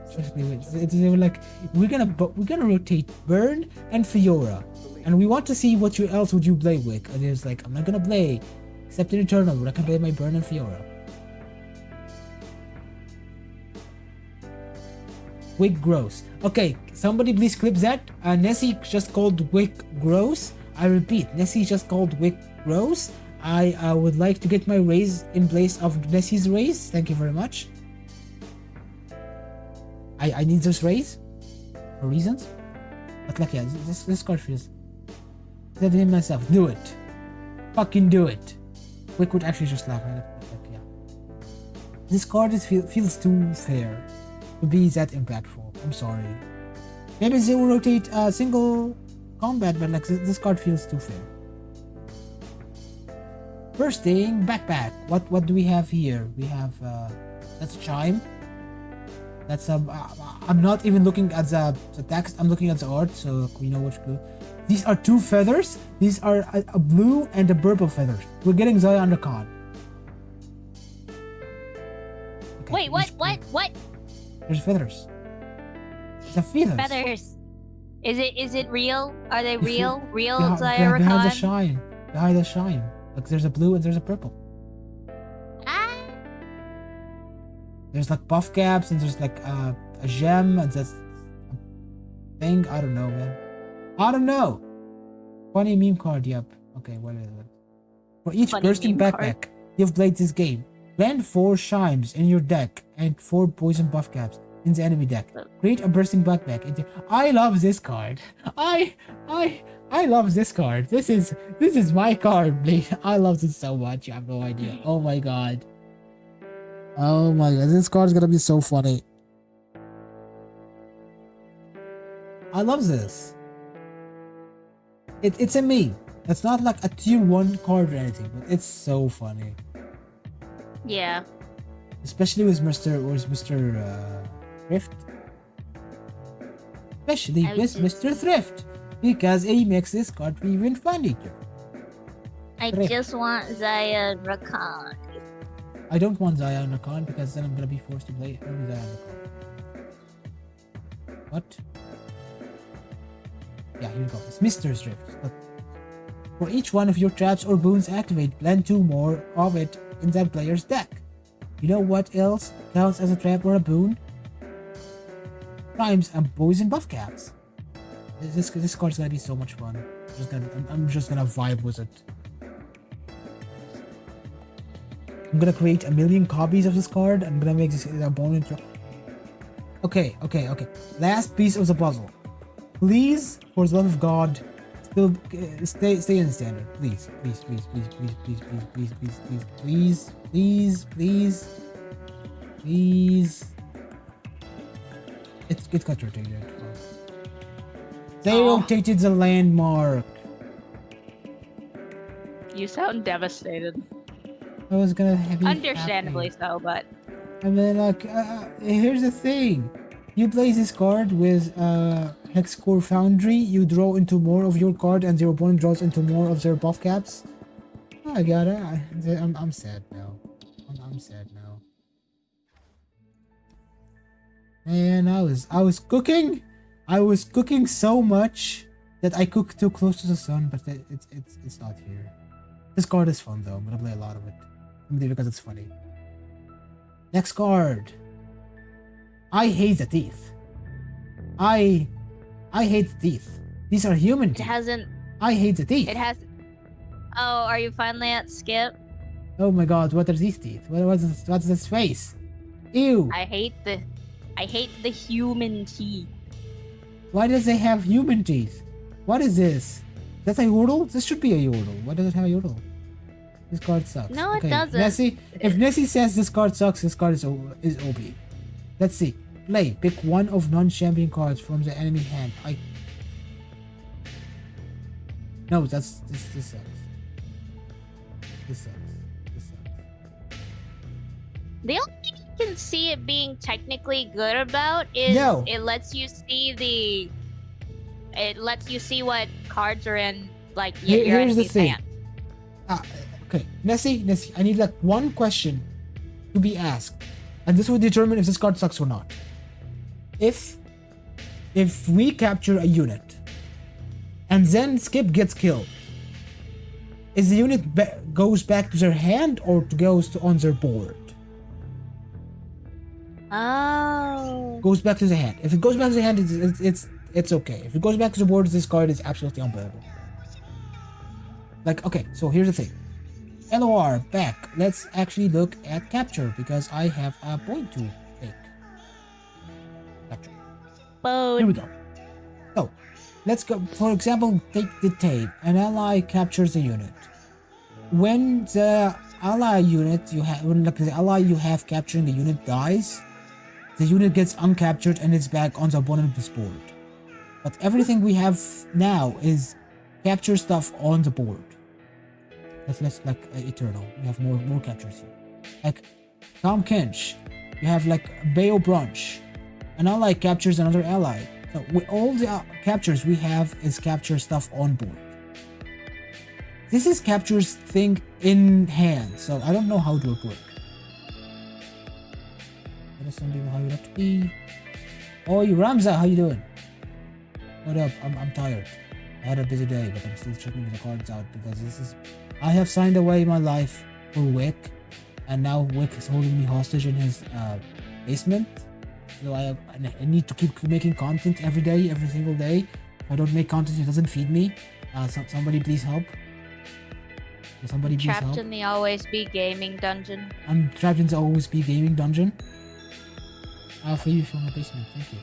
Specifically, it's like we're gonna rotate Burn and Fiora, and we want to see what else would you play Wick. And it's like I'm not gonna play except in Eternal, where I can play my Burn and Fiora. Wick gross. Okay, somebody please clip that. Nessie just called Wick gross. I repeat, Nessie just called Wick gross. I would like to get my raise in place of Nessie's raise. Thank you very much. I need this raise for reasons. But like, yeah, this card feels. Said to him myself, do it. Fucking do it. Wick would actually just laugh at it. Like, yeah. This card feels too fair to be that impactful. I'm sorry. Maybe they will rotate single combat, but like this card feels too fair. First thing, backpack. What do we have here? We have that's a chime. That's I'm not even looking at the text. I'm looking at the art, so we know which blue. These are 2 feathers. These are a blue and a purple feathers. We're getting Zaya under con. Okay, wait, what? There's feathers. The feathers. Feathers. Is it real? Are they real? Real Zaya Rakan? Behind the shine. Behind the shine. Like there's a blue and there's a purple. There's like buff caps and there's like a gem and that's a thing. I don't know, man. I don't know. Funny meme card, yep. Okay, what is it? For each bursting backpack you've played this game, land 4 shimes in your deck and 4 poison buff caps in the enemy deck. Create a bursting backpack. I love this card. I love this card. This is my card, please. I love this so much. You have no idea. Oh my god. Oh my god, this card is gonna be so funny. I love this. It's a meme. It's not like a tier 1 card or anything, but it's so funny. Yeah. Especially with Mr. Thrift. Especially with Mr. Thrift. Because he makes this card even funnier. I just want Zaya Rakan. I don't want Zaya on Rakan because then I'm gonna be forced to play only Zaya on Rakan. What? Yeah, here we go. It's Mr. Thrift. Look. For each one of your traps or boons activate, blend 2 more of it in that player's deck. You know what else counts as a trap or a boon? Primes and poison buff caps. This card's gonna be so much fun. I'm just gonna vibe with it. I'm gonna create 1,000,000 copies of this card. I'm gonna make this opponent. Okay. Last piece of the puzzle. Please, for the love of God, still stay in the standard. Please. It got rotated. They rotated the landmark. You sound devastated. I was gonna have you understandably happy. So, but and then like here's the thing. You play this card with Hexcore Foundry, you draw into more of your card and your opponent draws into more of their buff caps. Oh, I got it. I'm sad now. I'm sad now. Man, I was cooking. I was cooking so much that I cooked too close to the sun, but it's not here. This card is fun though. I'm gonna play a lot of it. Maybe because it's funny. Next card. I hate the teeth. I hate the teeth. These are human teeth. It hasn't. I hate the teeth. It has. Oh, are you finally at Skip? Oh my god, what are these teeth? What's this face? Ew. I hate the human teeth. Why does they have human teeth? What is this? That's a yodel? This should be a yodel. Why does it have a yodel? This card sucks. No, okay. it doesn't. Nessie, if Nessie says this card sucks, this card is OP. Let's see. Play. Pick one of non-champion cards from the enemy hand. No, this sucks. This sucks. This sucks. The only thing you can see it being technically good about is it lets you see what cards are in like your here's the thing. hand. Okay, Nessie, I need like one question to be asked, and this will determine if this card sucks or not. If we capture a unit and then Skip gets killed, is the unit goes back to their hand or goes on their board? Oh. Goes back to the hand. If it goes back to the hand, it's okay. If it goes back to the board, this card is absolutely unplayable. Like, okay, so here's the thing. LOR, back. Let's actually look at capture because I have a point to take. Capture. Here we go. So, let's go. For example, take Detain. An ally captures a unit. When the ally unit the ally you have capturing the unit dies, the unit gets uncaptured and it's back on the bottom of this board. But everything we have now is capture stuff on the board. Let's like Eternal. We have more captures here. Like Tom Kinch, you have like Bayo Brunch. An ally captures another ally. So with all the captures we have is capture stuff on board. This is captures thing in hand, so I don't know how it will work. Let us know how you like to be. Oh, Ramza, how you doing? What up? I'm tired. I had a busy day, but I'm still checking the cards out because I have signed away my life for Wick, and now Wick is holding me hostage in his basement. So I need to keep making content every day, every single day. If I don't make content, it doesn't feed me. Somebody please help. Somebody please help. Trapped in the Always Be Gaming dungeon. I'm trapped in the Always Be Gaming dungeon. I'll free you from the basement. Thank you.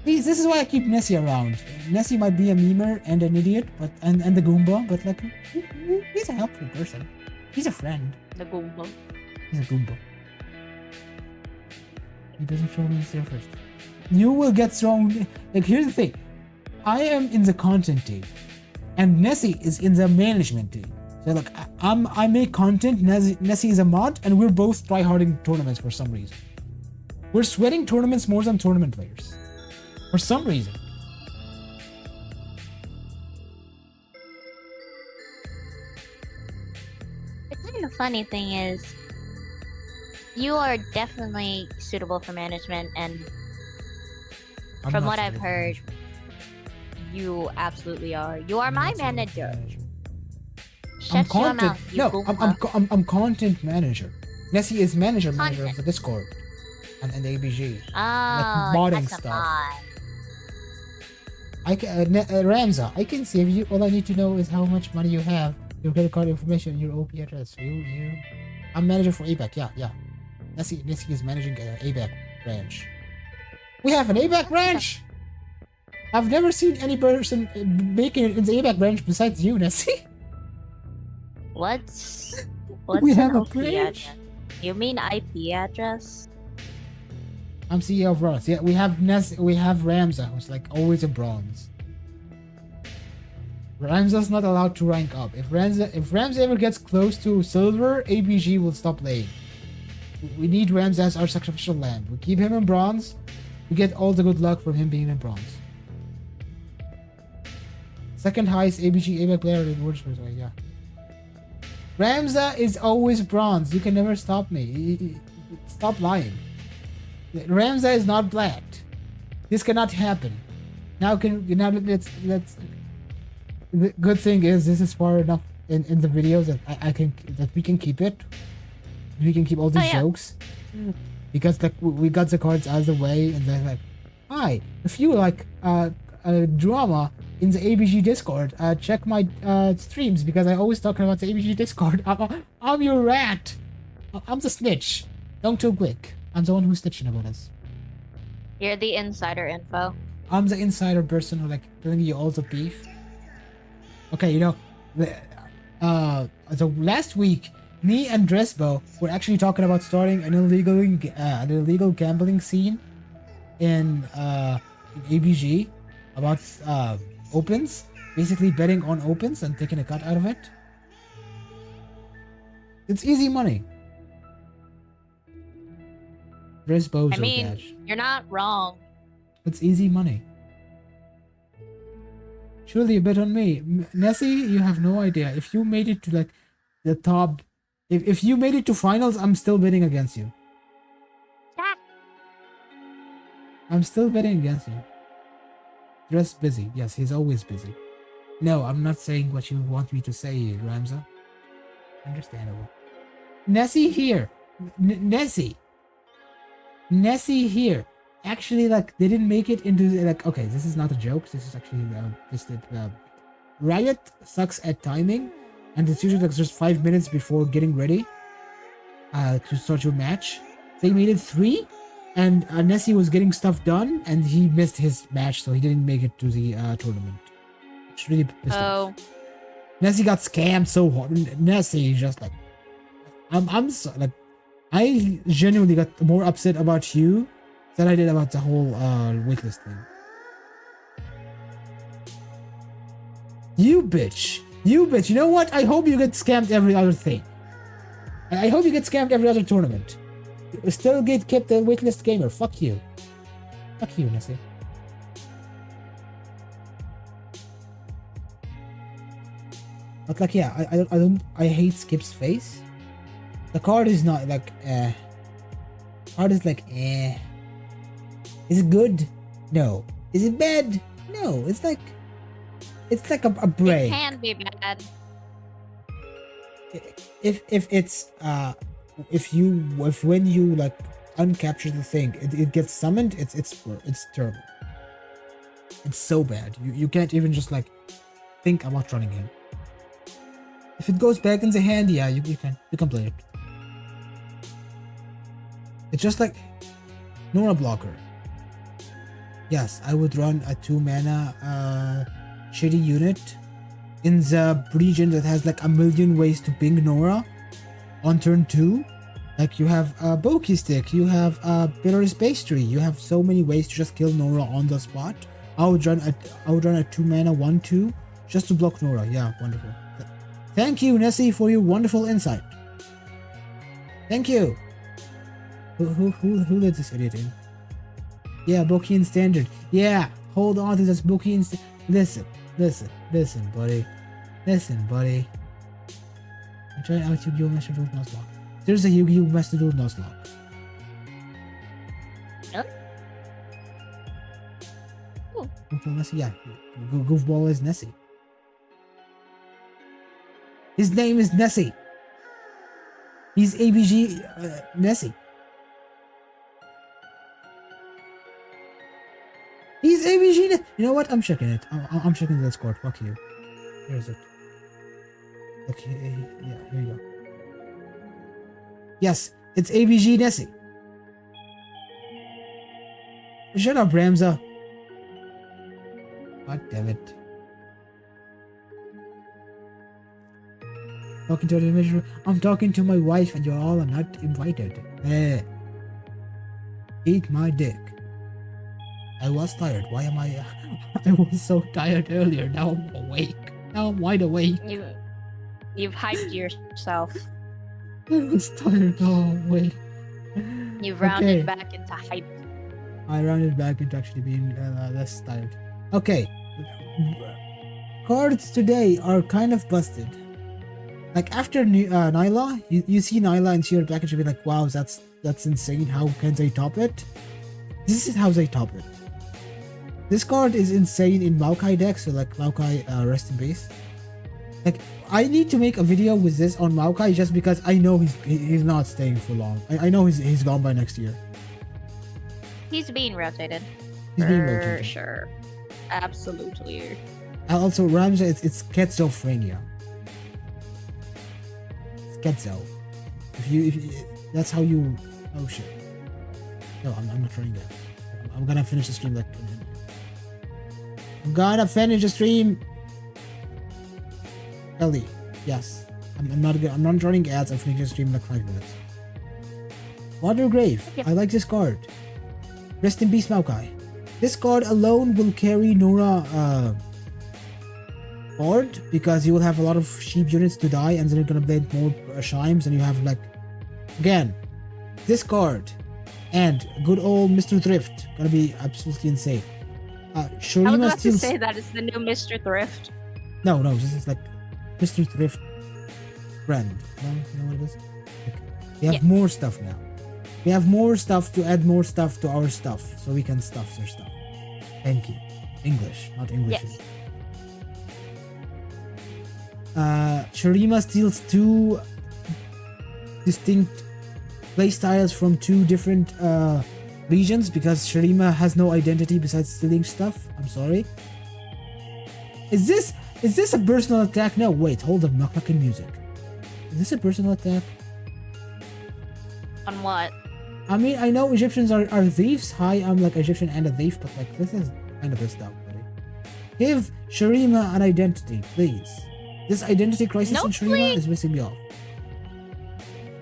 Please, this is why I keep Nessie around. Nessie might be a memer and an idiot, but and the Goomba, but like he's a helpful person. He's a friend. The Goomba. He's a Goomba. He doesn't show me he's there first. You will get thrown. Like here's the thing. I am in the content team, and Nessie is in the management team. So like I make content. Nessie is a mod, and we're both tryharding tournaments for some reason. We're sweating tournaments more than tournament players. For some reason. The kind of funny thing is, you are definitely suitable for management, and from what I've heard, you absolutely are. You are my manager. Shut your mouth, you Goomba. I'm content manager. Nessie is manager of the Discord and the ABG. Oh, like modding stuff. I can Ramza, I can save you. All I need to know is how much money you have, your credit card information, your OP address. I'm manager for ABAC. Yeah. Nessie is managing ABAC branch. We have an ABAC branch. I've never seen any person making it in the ABAC branch besides you, Nessie. What's we have an a branch? Address? You mean IP address? I'm CEO of Ross. Yeah, we have Ramza, who's like always a bronze. Ramza's not allowed to rank up. If Ramza ever gets close to silver, ABG will stop playing. We need Ramza as our sacrificial lamb. We keep him in bronze. We get all the good luck from him being in bronze. Second highest ABG ABAC player in Wordsworth, yeah. Ramza is always bronze. You can never stop me. Stop lying. Ramza is not blacked. This cannot happen. Now let's. The good thing is this is far enough in the videos that we can keep it. We can keep all these jokes because like we got the cards out of the way, and then like, hi, if you like drama in the ABG Discord, check my streams because I always talking about the ABG Discord. I'm your rat. I'm the snitch. Don't too quick. I'm the one who's snitching about us. You're the insider info. I'm the insider person who like telling you all the beef. Okay, you know, So last week, me and Dresbo were actually talking about starting an illegal gambling scene in ABG about opens, basically betting on opens and taking a cut out of it. It's easy money. Dresbo's badge. You're not wrong. It's easy money. Surely a bet on me. Nessie, you have no idea. If you made it to like the top, if you made it to finals, I'm still betting against you. I'm still betting against you. Dress busy. Yes, he's always busy. No, I'm not saying what you want me to say, Ramza. Understandable. Nessie here. Nessie here. Actually, like, they didn't make it into, like, okay, this is not a joke. This is actually just Riot sucks at timing, and it's usually like just 5 minutes before getting ready to start your match. They made it 3, and Nessie was getting stuff done, and he missed his match, so he didn't make it to the tournament. It's really pissed off. Nessie got scammed so hard. Nessie just like, I'm so, like, I genuinely got more upset about you than I did about the whole waitlist thing. You bitch. You know what? I hope you get scammed every other thing. I hope you get scammed every other tournament. Still get kept a waitlist gamer. Fuck you. Fuck you, Nessie. But like, yeah, I hate Skip's face. The card is not like card is like Is it good? No. Is it bad? No. It's like a break. It can be bad. If when you like uncapture the thing, it gets summoned, it's terrible. It's so bad. You can't even just like think about running him. If it goes back in the hand, yeah, you can play it. It's just like Nora blocker. Yes, I would run a 2-mana shitty unit in the region that has like a million ways to ping Nora on turn 2. Like you have a Bokeh Stick, you have a Pillar's Pastry, you have so many ways to just kill Nora on the spot. I would run a 2-mana 1/2 just to block Nora. Yeah, wonderful. Thank you, Nessie, for your wonderful insight. Thank you. Who let this idiot in? Yeah, Bokeh in standard. Yeah, hold on to this Bokeh in Listen, buddy. Listen, buddy. I'm trying out Yu-Gi-Oh! Master Duel Nuzlocke. There's a Yu-Gi-Oh! Master Duel Nuzlocke. Yep. Oh. Nessie, yeah. Goofball is Nessie. His name is Nessie. He's ABG Nessie. He's ABG. You know what? I'm checking it. I'm checking the Discord. Fuck you. Where is it? Okay, yeah, here you go. Yes, it's ABG Nessie. Shut up, Ramza. God damn it. Talking to the measure. I'm talking to my wife and you're all not invited. Eat my dick. I was tired. Why am I? I was so tired earlier. Now I'm awake. Now I'm wide awake. You've hyped yourself. I was tired. Oh wait. You've rounded back into hype. I rounded back into actually being less tired. Okay. Cards today are kind of busted. Like after Nilah, you see Nilah and see her package and be like, wow, that's insane. How can they top it? This is how they top it. This card is insane in Maokai decks, so like Maokai rest in peace. Like I need to make a video with this on Maokai just because I know he's not staying for long. I know he's gone by next year. He's being rotated. He's being rotated. For sure. Absolutely. Also, Ramza, it's schizophrenia. Schizo. If you that's how you. Oh shit. No, I'm not trying that. I'm gonna finish the stream like. I'm gonna finish the stream. Ellie, Yes. I'm not running ads. I'm finishing the stream in like 5 minutes. Watergrave. Yep. I like this card. Rest in peace, Maokai. This card alone will carry Nora board because you will have a lot of sheep units to die, and then you're gonna blade more Shimes, and you have like again this card and good old Mr. Thrift gonna be absolutely insane. Shurima I was about to steals... say that is the new Mr. Thrift. No, this is like Mr. Thrift brand. You know what it is? Okay. We have more stuff now. We have more stuff to add more stuff to our stuff, so we can stuff your stuff. Thank you. English, not English. Yes. Shurima steals 2 distinct playstyles from 2 different regions because Shurima has no identity besides stealing stuff. I'm sorry. Is this a personal attack? No, wait, hold up, knock-knocking music. Is this a personal attack? On what? I mean, I know Egyptians are thieves. Hi, I'm like Egyptian and a thief, but like this is kind of messed up, buddy. Give Shurima an identity, please. This identity crisis in Shurima is missing me off.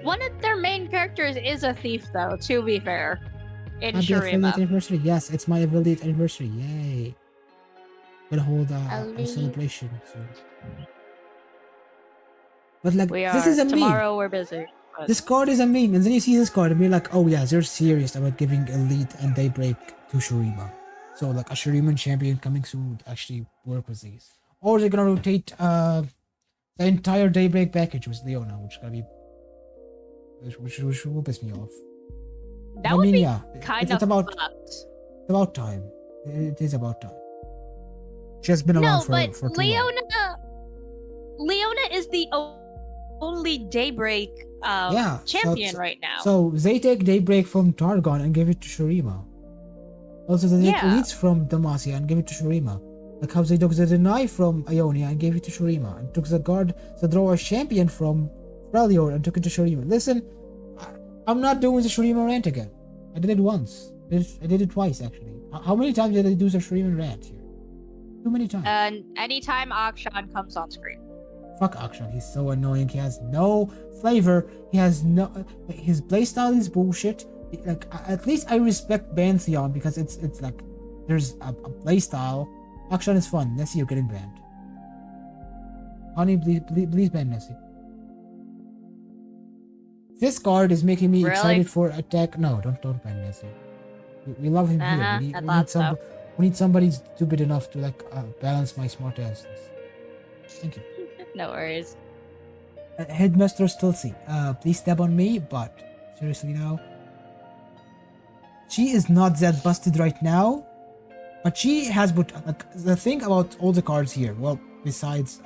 One of their main characters is a thief, though, to be fair. In Happy Shurima. affiliate anniversary. Yes, it's my affiliate anniversary. Yay. Gonna hold a celebration soon. But like, this is a meme. Tomorrow we're busy. But... This card is a meme, and then you see this card and be like, oh yeah, they're serious about giving Elite and Daybreak to Shurima. So like a Shuriman champion coming soon would actually work with these. Or they're gonna rotate the entire Daybreak package with Leona, which is gonna be which will piss me off. That would be kind of fucked. It's about time. It is about time. She has been around for too long. Leona is the only Daybreak champion right now. So they take Daybreak from Targon and give it to Shurima. Also, they take Elites from Demacia and give it to Shurima. Like how they took the Deny from Ionia and gave it to Shurima, and took the Guard, the Drawer champion from Freljord and took it to Shurima. Listen, I'm not doing the Shurima rant again. I did it once. I did it twice, actually. How many times did I do the Shurima rant here? Too many times. And anytime Akshan comes on screen. Fuck Akshan, he's so annoying. He has no flavor. He has no... His playstyle is bullshit. Like, at least I respect Pantheon because it's like... There's a playstyle. Akshan is fun. Nessie, you're getting banned. Honey, please ban Nessie. This card is making me excited for attack. No, don't ban Nessie. We love him here. We need somebody stupid enough to like balance my smart asses. Thank you. No worries. Headmaster Stilsey, please stab on me, but seriously now. She is not that busted right now, but she has like the thing about all the cards here. Well, besides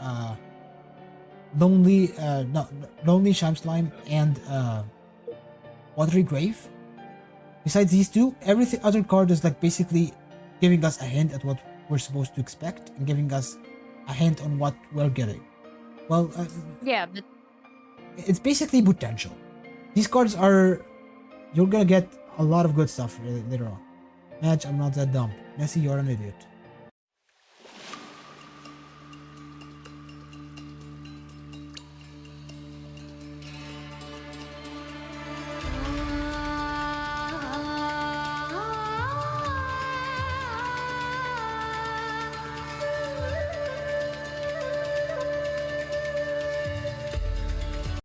Lonely Sham Slime and Watery Grave. Besides these two, every other card is like basically giving us a hint at what we're supposed to expect and giving us a hint on what we're getting. Well, yeah, but it's basically potential. These cards are... You're gonna get a lot of good stuff later on. Madge, I'm not that dumb. Nessie, you're an idiot.